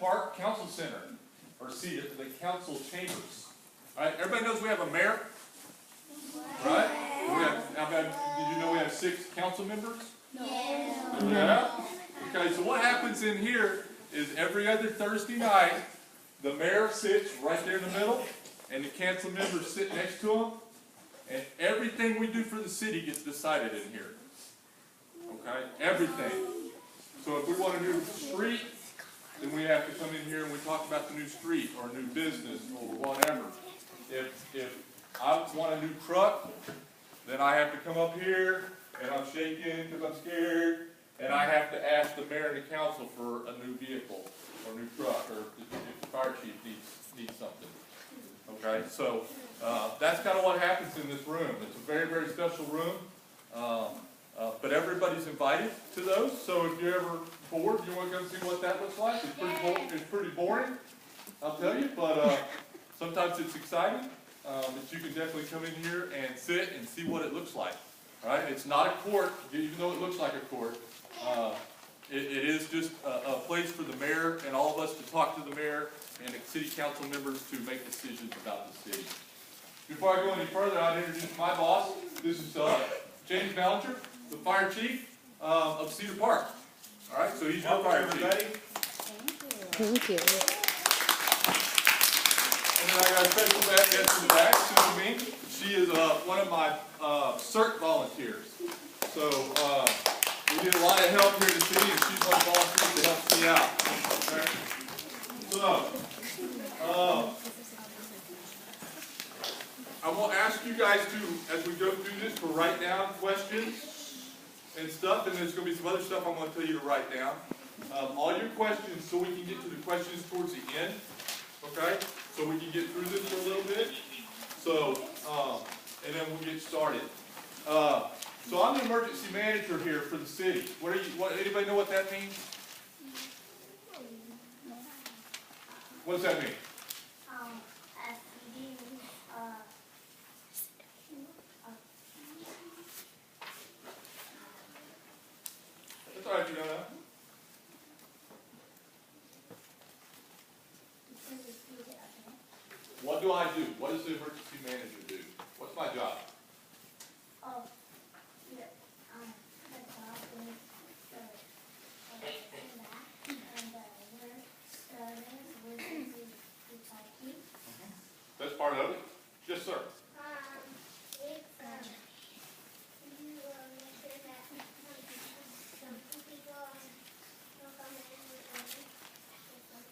Park Council Center, or seated in the council chambers. All right, everybody knows we have a mayor, right? Did you know we have 6 council members? No. Yeah. Okay, so what happens in here is every other Thursday night, the mayor sits right there in the middle, and the council members sit next to him, and everything we do for the city gets decided in here. Okay, everything. So if we want a new street, then we have to come in here and we talk about the new street or a new business or whatever. If I want a new truck, then I have to come up here and I'm shaking because I'm scared, and I have to ask the mayor and the council for a new vehicle or a new truck, or if the fire chief needs something. Okay, so that's kind of what happens in this room. It's a very, very special room. But everybody's invited to those, so if you're ever bored, you want to come see what that looks like. It's pretty boring, I'll tell you, but sometimes it's exciting. But you can definitely come in here and sit and see what it looks like. All right, it's not a court, even though it looks like a court. It is just a place for the mayor and all of us to talk to the mayor and the city council members to make decisions about the city. Before I go any further, I'll introduce my boss. This is James Ballinger, the fire chief of Cedar Park. All right, so he's your fire chief. Thank you. And then I got a special guest in the back, Susan Mink. She is one of my CERT volunteers. So we need a lot of help here in the city, and she's one of the volunteers that helps me out. Okay? So I will ask you guys to, as we go through this, to write down questions and stuff, and there's going to be some other stuff I'm going to tell you to write down. All your questions, so we can get to the questions towards the end, okay? So we can get through this for a little bit. So, and then we'll get started. So I'm the emergency manager here for the city. Anybody know what that means? What does that mean? That's all right, you don't know. What do I do? What does the emergency manager do? What's my job? That's part of it? Yes, sir.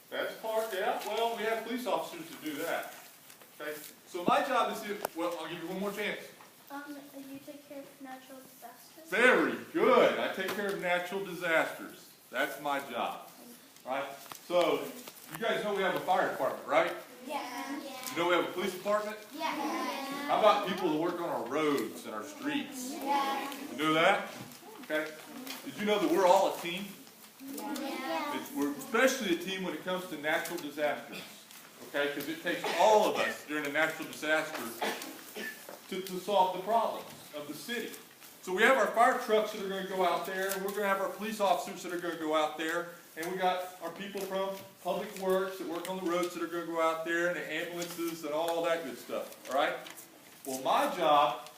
That's part, yeah. Well, we have police officers to do that. Okay. So my job is well, I'll give you one more chance. You take care of natural disasters? Very good. I take care of natural disasters. That's my job. All right. So you guys know we have a fire department, right? Yeah. You know we have a police department? Yeah. How about people that work on our roads and our streets? Yeah. You know that? Okay. Did you know that we're all a team? Yeah. We're especially a team when it comes to natural disasters. Okay, because it takes all of us during a natural disaster to solve the problems of the city. So we have our fire trucks that are going to go out there, and we're going to have our police officers that are going to go out there, and we got our people from Public Works that work on the roads that are going to go out there, and the ambulances and all that good stuff. All right? Well, my job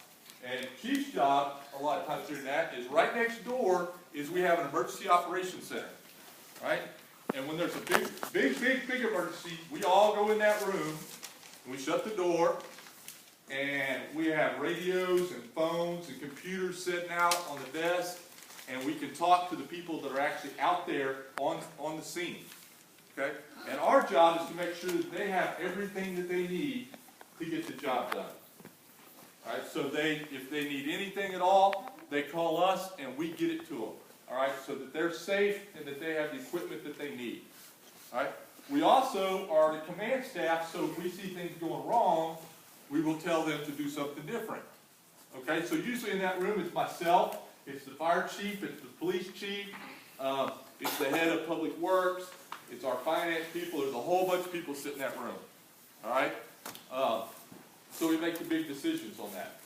and Chief's job, a lot of times during that, is right next door is we have an emergency operations center. Right? And when there's a big emergency, we all go in that room, and we shut the door, and we have radios and phones and computers sitting out on the desk, and we can talk to the people that are actually out there on the scene. Okay? And our job is to make sure that they have everything that they need to get the job done. All right? So if they need anything at all, they call us, and we get it to them. All right, so that they're safe and that they have the equipment that they need. All right. We also are the command staff, so if we see things going wrong, we will tell them to do something different. Okay, so usually in that room it's myself, it's the fire chief, it's the police chief, it's the head of Public Works, it's our finance people. There's a whole bunch of people sitting in that room. All right. So we make the big decisions on that.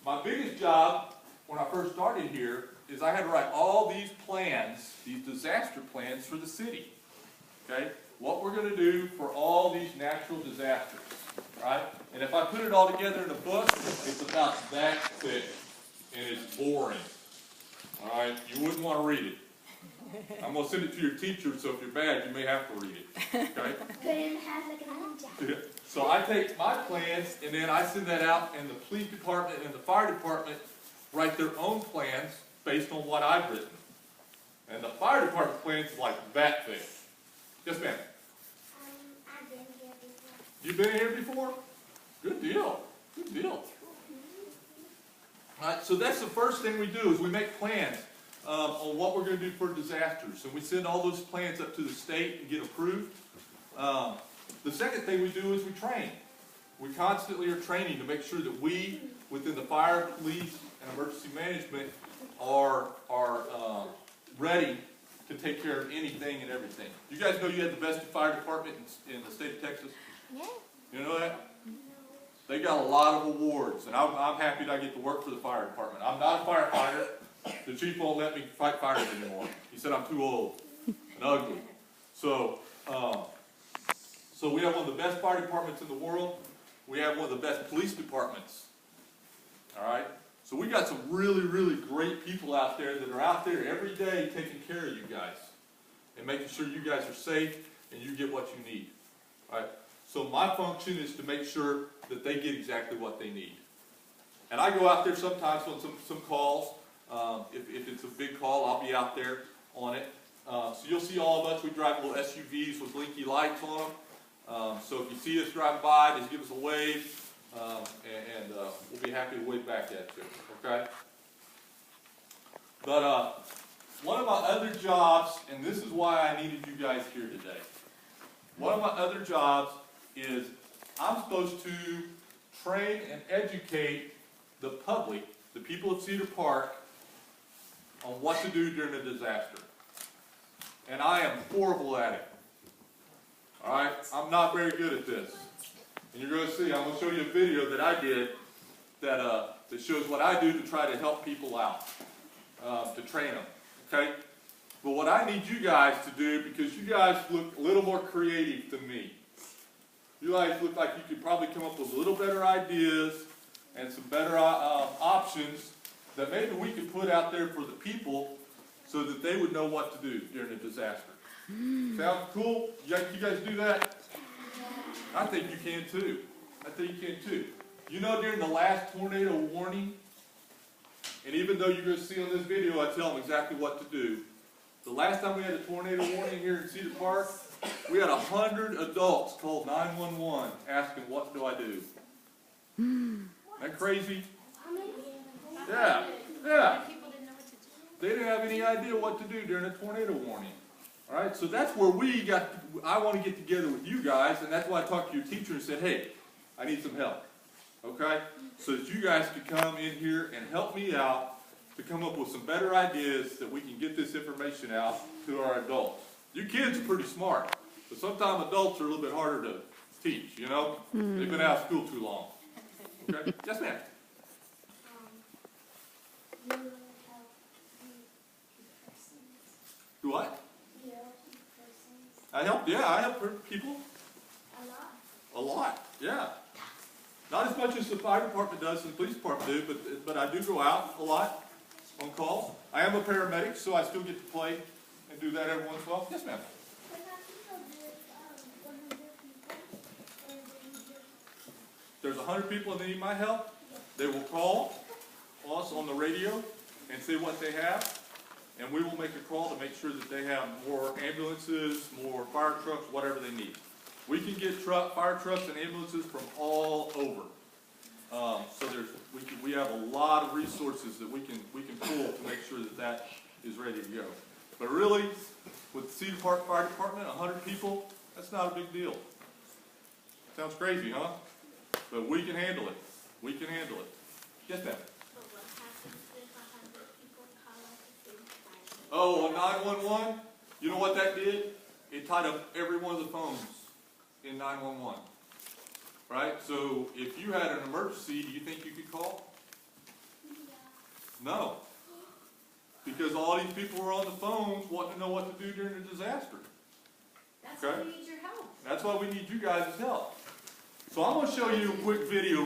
My biggest job when I first started here is I had to write all these plans, these disaster plans for the city. Okay? going to do for all these natural disasters, right? And if I put it all together in a book, it's about that thick, and it's boring. All right, you wouldn't want to read it. I'm going to send it to your teacher, so if you're bad, you may have to read it. Okay? Couldn't have like a ninja. So I take my plans, and then I send that out, and the police department and the fire department write their own plans based on what I've written. And the fire department plans is like that thick. Yes, ma'am. I've been here before. You've been here before? Good deal. Good deal. All right, so that's the first thing we do is we make plans on what we're going to do for disasters. And we send all those plans up to the state and get approved. The second thing we do is we train. We constantly are training to make sure that we, within the fire, police, and emergency management, are ready to take care of anything and everything. You guys know you had the best fire department in the state of Texas? Yeah. You know that? They got a lot of awards, and I'm happy that I get to work for the fire department. I'm not a firefighter. The chief won't let me fight fires anymore. He said I'm too old and ugly. So we have one of the best fire departments in the world. We have one of the best police departments. All right? So we got some really, really great people out there that are out there every day taking care of you guys and making sure you guys are safe and you get what you need. All right? So my function is to make sure that they get exactly what they need. And I go out there sometimes on some calls. If it's a big call, I'll be out there on it. So you'll see all of us. We drive little SUVs with blinky lights on them. So if you see us driving by, just give us a wave, and we'll be happy to wave back at you. Okay? But one of my other jobs, and this is why I needed you guys here today. One of my other jobs is I'm supposed to train and educate the public, the people of Cedar Park, on what to do during a disaster. And I am horrible at it. All right? I'm not very good at this. And you're going to see, I'm going to show you a video that I did that shows what I do to try to help people out, to train them. Okay? But what I need you guys to do, because you guys look a little more creative than me. You guys look like you could probably come up with a little better ideas and some better options that maybe we could put out there for the people so that they would know what to do during a disaster. Sounds cool? You guys do that? I think you can too. I think you can too. You know, during the last tornado warning, and even though you're going to see on this video, I tell them exactly what to do. The last time we had a tornado warning here in Cedar Park, we had 100 adults call 911 asking, what do I do? Isn't that crazy? Yeah, yeah. They didn't have any idea what to do during a tornado warning. All right, so that's where I want to get together with you guys, and that's why I talked to your teacher and said, hey, I need some help. Okay? So that you guys could come in here and help me out to come up with some better ideas that we can get this information out to our adults. You kids are pretty smart, but sometimes adults are a little bit harder to teach, you know? They've been out of school too long. Okay? Yes, ma'am. Do what? I help people. A lot, yeah. Not as much as the fire department does and the police department do, but I do go out a lot on call. I am a paramedic, so I still get to play and do that every once in a while. Yes, ma'am. There's 100 people and they need my help. They will call us on the radio and say what they have, and we will make a call to make sure that they have more ambulances, more fire trucks, whatever they need. We can get fire trucks and ambulances from all over. So we have a lot of resources that we can pull to make sure that is ready to go. But really, with the Cedar Park Fire Department, 100 people, that's not a big deal. Sounds crazy, huh? But we can handle it. We can handle it. Yes, ma'am. Oh, on 911, you know what that did? It tied up every one of the phones in 911. Right? So if you had an emergency, do you think you could call? No. Because all these people were on the phones wanting to know what to do during a disaster. That's why we need your help. That's why we need you guys' help. So I'm going to show you a quick video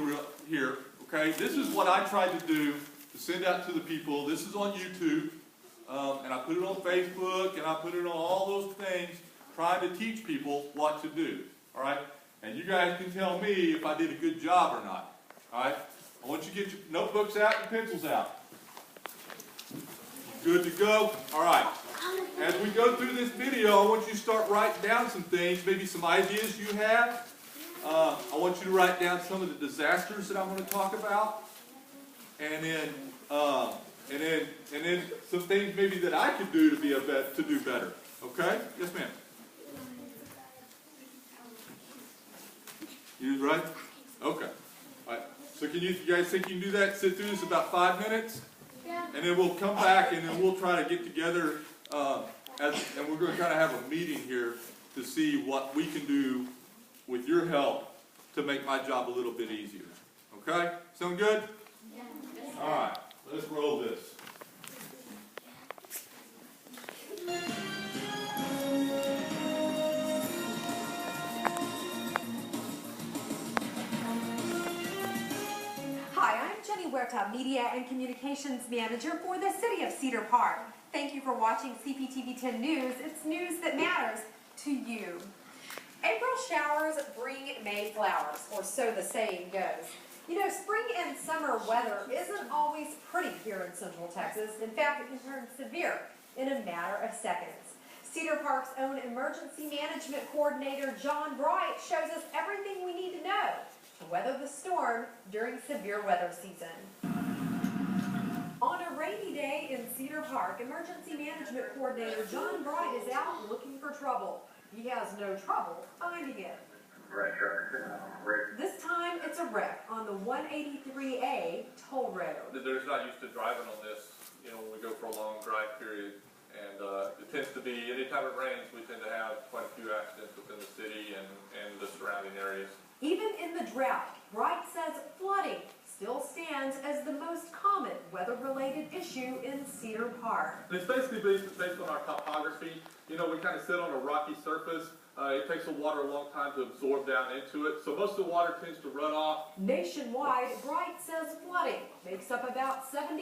here, okay? This is what I tried to do to send out to the people. This is on YouTube, and I put it on Facebook, and I put it on all those things, trying to teach people what to do, all right? And you guys can tell me if I did a good job or not, all right? I want you to get your notebooks out and pencils out. Good to go? All right. As we go through this video, I want you to start writing down some things, maybe some ideas you have. I want you to write down some of the disasters that I'm going to talk about, and then some things maybe that I could do to do better. Okay? Yes, ma'am. You right? Okay. All right. So you guys think you can do that? Sit through this about 5 minutes, Yeah. and then we'll come back and then we'll try to get together. And we're going to kind of have a meeting here to see what we can do with your help to make my job a little bit easier. Okay? Sound good? Yeah. All right. Let's roll this. Hi, I'm Jenny Huerta, Media and Communications Manager for the City of Cedar Park. Thank you for watching CPTV 10 News. It's news that matters to you. April showers bring May flowers, or so the saying goes. You know, spring and summer weather isn't always pretty here in Central Texas. In fact, it can turn severe in a matter of seconds. Cedar Park's own emergency management coordinator, John Bright, shows us everything we need to know to weather the storm during severe weather season. On a rainy day in Cedar Park, emergency management coordinator John Bright is out looking for trouble. He has no trouble finding it. This time it's a wreck on the 183A toll road. They're not used to driving on this, you know, when we go for a long drive period. And it tends to be, anytime it rains, we tend to have quite a few accidents within the city and the surrounding areas. Even in the drought, Bright says flooding still stands as the most common weather-related issue in Cedar Park. And it's basically based on our topography. You know, we kind of sit on a rocky surface. It takes the water a long time to absorb down into it. So most of the water tends to run off. Nationwide, Bright says flooding makes up about 75%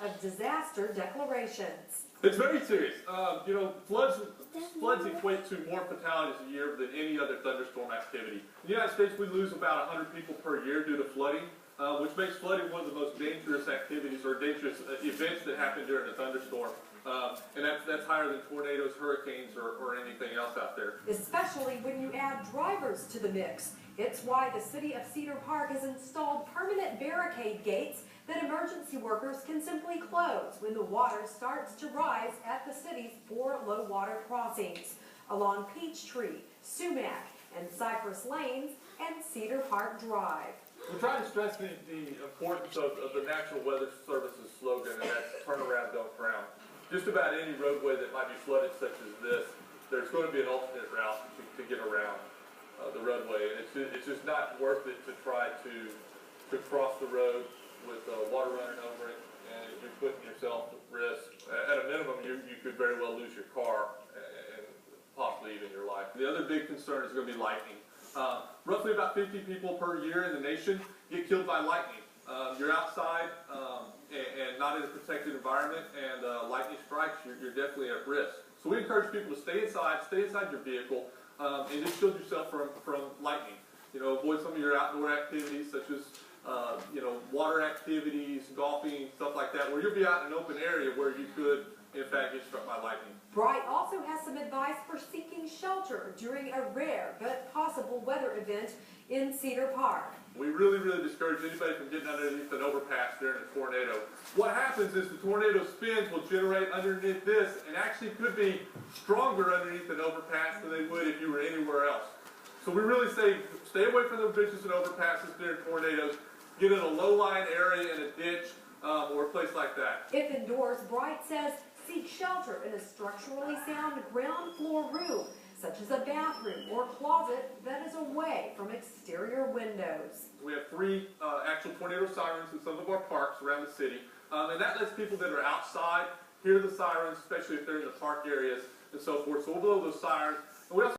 of disaster declarations. It's very serious. You know, floods equate to more fatalities a year than any other thunderstorm activity. In the United States, we lose about 100 people per year due to flooding, which makes flooding one of the most dangerous activities or dangerous events that happen during a thunderstorm. And that's higher than tornadoes, hurricanes, or anything else out there. Especially when you add drivers to the mix. It's why the City of Cedar Park has installed permanent barricade gates that emergency workers can simply close when the water starts to rise at the city's 4 low water crossings along Peachtree, Sumac, and Cypress Lanes and Cedar Park Drive. We're trying to stress the importance of the National Weather Service's slogan, and that's turn around, don't drown. Just about any roadway that might be flooded such as this, there's going to be an alternate route to get around the roadway. And it's just not worth it to try to cross the road with water running over it, and you're putting yourself at risk. At a minimum, you could very well lose your car and possibly even your life. The other big concern is going to be lightning. Roughly about 50 people per year in the nation get killed by lightning. You're outside and not in a protected environment, and lightning strikes, you're definitely at risk. So we encourage people to stay inside your vehicle, and just shield yourself from lightning. You know, avoid some of your outdoor activities such as you know, water activities, golfing, stuff like that, where you'll be out in an open area where you could, in fact, get struck by lightning. Bright also has some advice for seeking shelter during a rare but possible weather event in Cedar Park. We really discourage anybody from getting underneath an overpass during a tornado. What happens is the tornado spins will generate underneath this and actually could be stronger underneath an overpass than they would if you were anywhere else. So we really say stay away from the bridges and overpasses during tornadoes. Get in a low-lying area in a ditch or a place like that. If indoors, Bright says seek shelter in a structurally sound ground floor room, such as a bathroom or closet that is away from exterior windows. We have 3 actual tornado sirens in some of our parks around the city, and that lets people that are outside hear the sirens, especially if they're in the park areas and so forth. So we'll blow those sirens. And we also